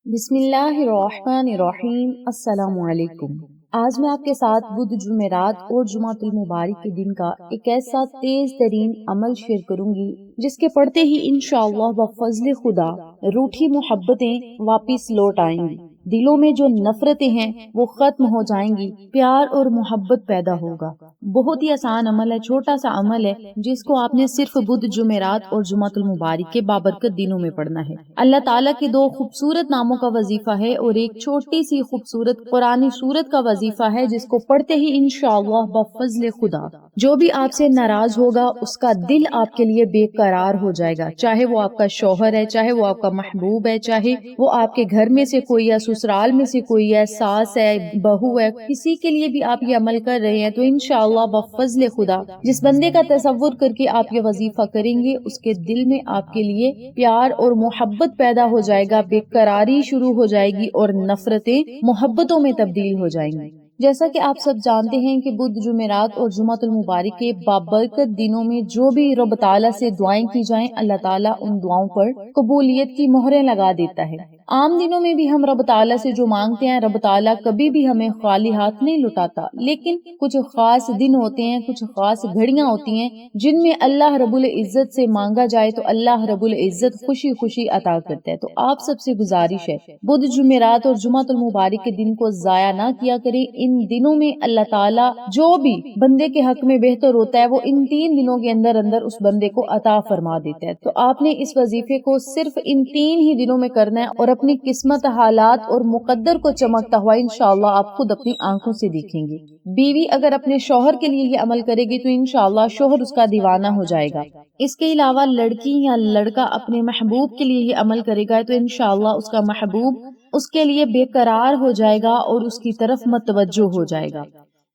بسم اللہ الرحمن الرحیم۔ السلام علیکم۔ آج میں آپ کے ساتھ بدھ جمعرات اور جمعۃ المبارک کے دن کا ایک ایسا تیز ترین عمل شیئر کروں گی جس کے پڑھتے ہی انشاءاللہ بفضل خدا روٹھی محبتیں واپس لوٹ آئیں گی، دلوں میں جو نفرتیں ہیں وہ ختم ہو جائیں گی، پیار اور محبت پیدا ہوگا۔ بہت ہی آسان عمل ہے، چھوٹا سا عمل ہے جس کو آپ نے صرف بدھ جمعرات اور جمعۃ المبارک کے بابرکت دنوں میں پڑھنا ہے۔ اللہ تعالیٰ کے دو خوبصورت ناموں کا وظیفہ ہے اور ایک چھوٹی سی خوبصورت قرآنی سورت کا وظیفہ ہے جس کو پڑھتے ہی انشاءاللہ بفضل خدا جو بھی آپ سے ناراض ہوگا اس کا دل آپ کے لیے بے قرار ہو جائے گا، چاہے وہ آپ کا شوہر ہے، چاہے وہ آپ کا محبوب ہے، چاہے وہ آپ کے گھر میں سے کوئی ہے، سسرال میں سے کوئی ہے، ساس ہے، بہو ہے، کسی کے لیے بھی آپ یہ عمل کر رہے ہیں تو انشاءاللہ بفضل خدا جس بندے کا تصور کر کے آپ یہ وظیفہ کریں گے اس کے دل میں آپ کے لیے پیار اور محبت پیدا ہو جائے گا، بے قراری شروع ہو جائے گی اور نفرتیں محبتوں میں تبدیل ہو جائیں گی۔ جیسا کہ آپ سب جانتے ہیں کہ بدھ جمعرات اور جمعۃ المبارک کے بابرکت دنوں میں جو بھی رب تعالیٰ سے دعائیں کی جائیں اللہ تعالیٰ ان دعاؤں پر قبولیت کی مہریں لگا دیتا ہے۔ عام دنوں میں بھی ہم رب تعالیٰ سے جو مانگتے ہیں رب تعالیٰ کبھی بھی ہمیں خالی ہاتھ نہیں لٹاتا، لیکن کچھ خاص دن ہوتے ہیں، کچھ خاص گھڑیاں ہوتی ہیں جن میں اللہ رب العزت سے مانگا جائے تو اللہ رب العزت خوشی خوشی عطا کرتا ہے۔ تو آپ سب سے گزارش ہے بدھ جمعرات اور جمعۃ المبارک کے دن کو ضائع نہ کیا کریں۔ ان دنوں میں اللہ تعالیٰ جو بھی بندے کے حق میں بہتر ہوتا ہے وہ ان 3 دنوں کے اندر اندر اس بندے کو عطا فرما دیتا ہے۔ تو آپ نے اس وظیفے کو صرف ان 3 ہی دنوں میں کرنا ہے اور اپنی قسمت، حالات اور مقدر کو چمکتا ہوا انشاءاللہ آپ خود اپنی آنکھوں سے دیکھیں گے۔ بیوی اگر اپنے شوہر کے لیے یہ عمل کرے گی تو انشاءاللہ شوہر اس کا دیوانہ ہو جائے گا۔ اس کے علاوہ لڑکی یا لڑکا اپنے محبوب کے لیے یہ عمل کرے گا تو انشاءاللہ اس کا محبوب اس کے لیے بے قرار ہو جائے گا اور اس کی طرف متوجہ ہو جائے گا۔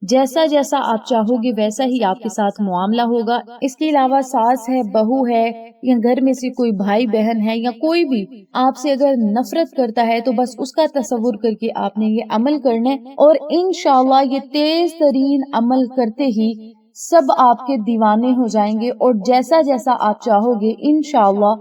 جیسا جیسا آپ چاہو گے ویسا ہی آپ کے ساتھ معاملہ ہوگا۔ اس کے علاوہ ساس ہے، بہو ہے یا گھر میں سے کوئی بھائی بہن ہے یا کوئی بھی آپ سے اگر نفرت کرتا ہے تو بس اس کا تصور کر کے آپ نے یہ عمل کرنا ہے اور انشاءاللہ یہ تیز ترین عمل کرتے ہی سب آپ کے دیوانے ہو جائیں گے اور جیسا جیسا آپ چاہو گے انشاءاللہ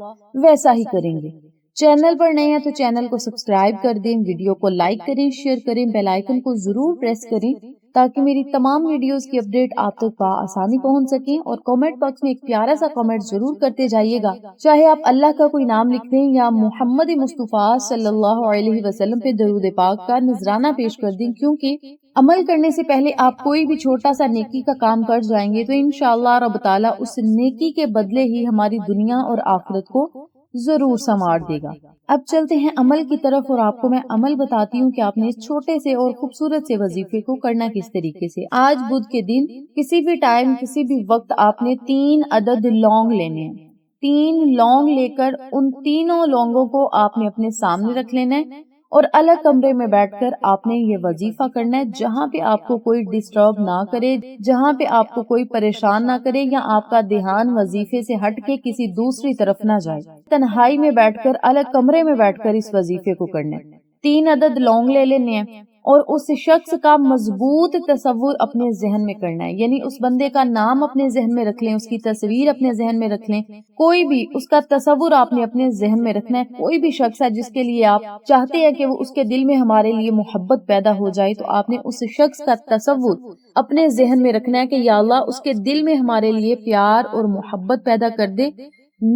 ویسا ہی کریں گے۔ چینل پر نئے ہیں تو چینل کو سبسکرائب کر دیں، ویڈیو کو لائک کریں، شیئر کریں، بیل آئیکن کو ضرور پریس کریں تاکہ میری تمام ویڈیوز کی اپڈیٹ آپ تک بآسانی پہنچ سکیں، اور کامنٹ باکس میں ایک پیارا سا کامنٹ ضرور کرتے جائیے گا، چاہے آپ اللہ کا کوئی نام لکھ دیں یا محمد مصطفیٰ صلی اللہ علیہ وسلم پہ درود پاک کا نذرانہ پیش کر دیں، کیونکہ عمل کرنے سے پہلے آپ کوئی بھی چھوٹا سا نیکی کا کام کر جائیں گے تو انشاءاللہ رب تعالیٰ اس نیکی کے بدلے ہی ہماری دنیا اور آخرت کو ضرور سنوار دے گا۔ اب چلتے ہیں عمل کی طرف اور آپ کو میں عمل بتاتی ہوں کہ آپ نے اس چھوٹے سے اور خوبصورت سے وظیفے کو کرنا کس طریقے سے۔ آج بدھ کے دن کسی بھی ٹائم کسی بھی وقت آپ نے 3 عدد لونگ لینے ہیں۔ 3 لونگ لے کر ان تینوں لونگوں کو آپ نے اپنے سامنے رکھ لینا ہے اور الگ کمرے میں بیٹھ کر آپ نے یہ وظیفہ کرنا ہے، جہاں پہ آپ کو کوئی ڈسٹرب نہ کرے، جہاں پہ آپ کو کوئی پریشان نہ کرے یا آپ کا دھیان وظیفے سے ہٹ کے کسی دوسری طرف نہ جائے۔ تنہائی میں بیٹھ کر الگ کمرے میں بیٹھ کر اس وظیفے کو کرنا ہے۔ 3 عدد لونگ لے لینے ہیں اور اس شخص کا مضبوط تصور اپنے ذہن میں کرنا ہے، یعنی اس بندے کا نام اپنے ذہن میں رکھ لیں، اس کی تصویر اپنے ذہن میں رکھ لیں، کوئی بھی اس کا تصور آپ نے اپنے ذہن میں رکھنا ہے۔ کوئی بھی شخص ہے جس کے لیے آپ چاہتے ہیں کہ وہ اس کے دل میں ہمارے لیے محبت پیدا ہو جائے تو آپ نے اس شخص کا تصور اپنے ذہن میں رکھنا ہے کہ یا اللہ اس کے دل میں ہمارے لیے پیار اور محبت پیدا کر دے،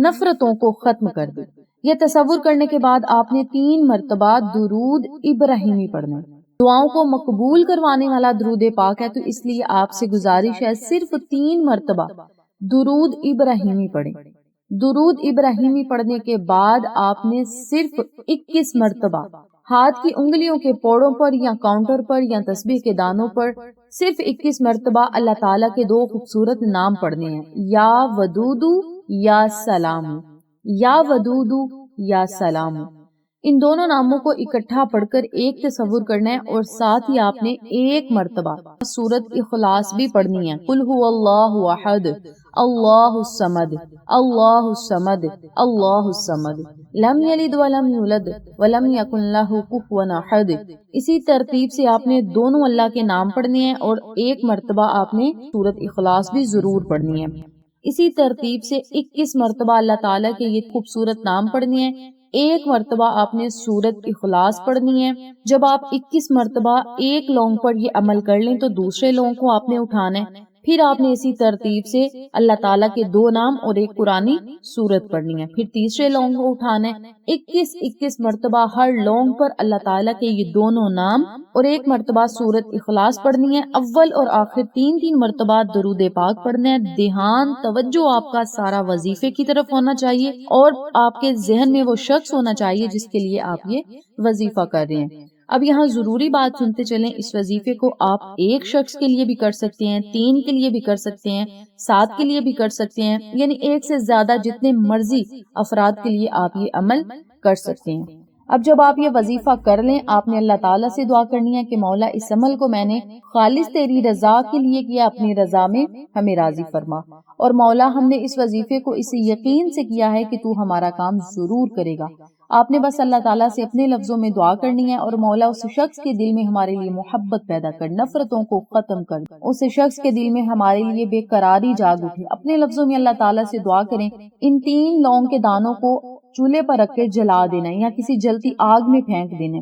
نفرتوں کو ختم کر دے۔ یہ تصور کرنے کے بعد آپ نے 3 مرتبہ درود ابراہیمی پڑھنا ہے۔ دعاؤں کو مقبول کروانے والا درود پاک ہے تو اس لیے آپ سے گزارش ہے صرف 3 مرتبہ درود ابراہیمی پڑھیں۔ درود ابراہیمی پڑھنے کے بعد آپ نے صرف 21 مرتبہ ہاتھ کی انگلیوں کے پوڑوں پر یا کاؤنٹر پر یا تسبیح کے دانوں پر صرف 21 مرتبہ اللہ تعالیٰ کے 2 خوبصورت نام پڑھنے ہیں، یا ودودو یا سلام، یا ودودو یا سلام۔ ان دونوں ناموں کو اکٹھا پڑھ کر ایک تصور کرنا ہے اور ساتھ ہی آپ نے 1 مرتبہ سورت اخلاص بھی پڑھنی ہے، قل هو اللہ احد اللہ الصمد اللہ الصمد اللہ الصمد لم یلد ولم یولد ولم یکن لہ کفوا احد۔ اسی ترتیب سے آپ نے دونوں اللہ کے نام پڑھنے ہیں اور 1 مرتبہ آپ نے سورت اخلاص بھی ضرور پڑھنی ہے۔ اسی ترتیب سے 21 مرتبہ اللہ تعالیٰ کے یہ خوبصورت نام پڑھنے ہیں، ایک مرتبہ آپ نے سورت اخلاص پڑھنی ہے۔ جب آپ 21 مرتبہ ایک لونگ پر یہ عمل کر لیں تو دوسرے لونگ کو آپ نے اٹھانا ہے، پھر آپ نے اسی ترتیب سے اللہ تعالیٰ کے 2 نام اور ایک قرآنی سورت پڑھنی ہے، پھر تیسرے لونگ کو اٹھانا ہے، 21 مرتبہ ہر لونگ پر اللہ تعالیٰ کے یہ دونوں نام اور ایک مرتبہ سورت اخلاص پڑھنی ہے۔ اول اور آخر 3 مرتبہ درود پاک پڑھنا ہے۔ دھیان توجہ آپ کا سارا وظیفے کی طرف ہونا چاہیے اور آپ کے ذہن میں وہ شخص ہونا چاہیے جس کے لیے آپ یہ وظیفہ کر رہے ہیں۔ اب یہاں ضروری بات سنتے چلیں، اس وظیفے کو آپ ایک شخص کے لیے بھی کر سکتے ہیں، 3 کے لیے بھی کر سکتے ہیں، 7 کے لیے بھی کر سکتے ہیں، یعنی ایک سے زیادہ جتنے مرضی افراد کے لیے آپ یہ عمل کر سکتے ہیں۔ اب جب آپ یہ وظیفہ کر لیں، آپ نے اللہ تعالیٰ سے دعا کرنی ہے کہ مولا اس عمل کو میں نے خالص تیری رضا کے لیے کیا، اپنی رضا میں ہمیں راضی فرما، اور مولا ہم نے اس وظیفے کو اس یقین سے کیا ہے کہ تو ہمارا کام ضرور کرے گا۔ آپ نے بس اللہ تعالیٰ سے اپنے لفظوں میں دعا کرنی ہے، اور مولا اس شخص کے دل میں ہمارے لیے محبت پیدا کر، نفرتوں کو ختم کر، اس شخص کے دل میں ہمارے لیے بے قراری جاگ اٹھے۔ اپنے لفظوں میں اللہ تعالیٰ سے دعا کریں، ان 3 لونگ کے دانوں کو چولہے پر رکھ کے جلا دینا یا کسی جلتی آگ میں پھینک دینا۔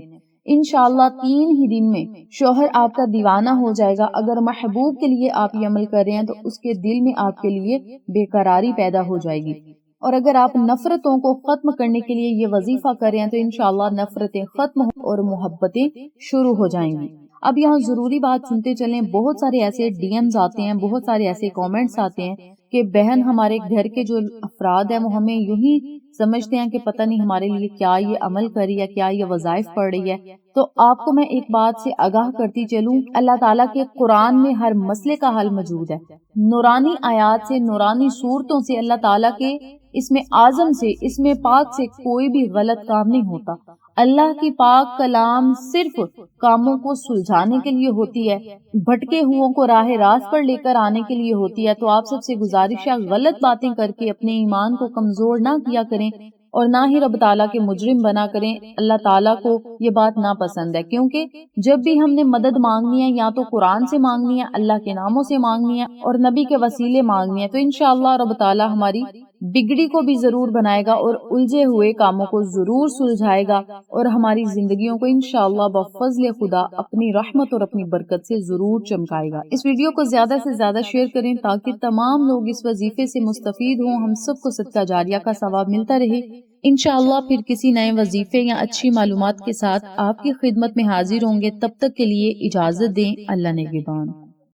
انشاءاللہ 3 ہی دن میں شوہر آپ کا دیوانہ ہو جائے گا۔ اگر محبوب کے لیے آپ یہ عمل کر رہے ہیں تو اس کے دل میں آپ کے لیے بے قراری پیدا ہو جائے گی، اور اگر آپ نفرتوں کو ختم کرنے کے لیے یہ وظیفہ کر رہے ہیں تو انشاءاللہ نفرتیں ختم اور محبتیں شروع ہو جائیں گی۔ اب یہاں ضروری بات سنتے چلیں، بہت سارے ایسے ڈی ایمز آتے ہیں، بہت سارے ایسے کامنٹس آتے ہیں کہ بہن ہمارے گھر کے جو افراد ہیں وہ ہمیں یوں ہی سمجھتے ہیں کہ پتہ نہیں ہمارے لیے کیا یہ عمل کر رہی ہے، کیا یہ وظائف پڑھ رہی ہے۔ تو آپ کو میں ایک بات سے آگاہ کرتی چلوں، اللہ تعالیٰ کے قرآن میں ہر مسئلے کا حل موجود ہے۔ نورانی آیات سے، نورانی صورتوں سے، اللہ تعالیٰ کے اس میں اعظم سے، اس میں پاک سے کوئی بھی غلط کام نہیں ہوتا۔ اللہ کی پاک کلام صرف کاموں کو سلجھانے کے لیے ہوتی ہے، بھٹکے ہوں کو راہ راست پر لے کر آنے کے لیے ہوتی ہے۔ تو آپ سب سے گزارش ہے، غلط باتیں کر کے اپنے ایمان کو کمزور نہ کیا کریں اور نہ ہی رب تعالیٰ کے مجرم بنا کریں۔ اللہ تعالیٰ کو یہ بات ناپسند ہے، کیونکہ جب بھی ہم نے مدد مانگنی ہے یا تو قرآن سے مانگنی ہے، اللہ کے ناموں سے مانگنی ہے اور نبی کے وسیلے مانگنی ہے، تو انشاءاللہ رب تعالیٰ ہماری بگڑی کو بھی ضرور بنائے گا اور الجھے ہوئے کاموں کو ضرور سلجھائے گا، اور ہماری زندگیوں کو انشاءاللہ بفضل خدا اپنی رحمت اور اپنی برکت سے ضرور چمکائے گا۔ اس ویڈیو کو زیادہ سے زیادہ شیئر کریں تاکہ تمام لوگ اس وظیفے سے مستفید ہوں، ہم سب کو صدقہ جاریہ کا ثواب ملتا رہے۔ انشاءاللہ پھر کسی نئے وظیفے یا اچھی معلومات کے ساتھ آپ کی خدمت میں حاضر ہوں گے۔ تب تک کے لیے اجازت دیں، اللہ نگہبان۔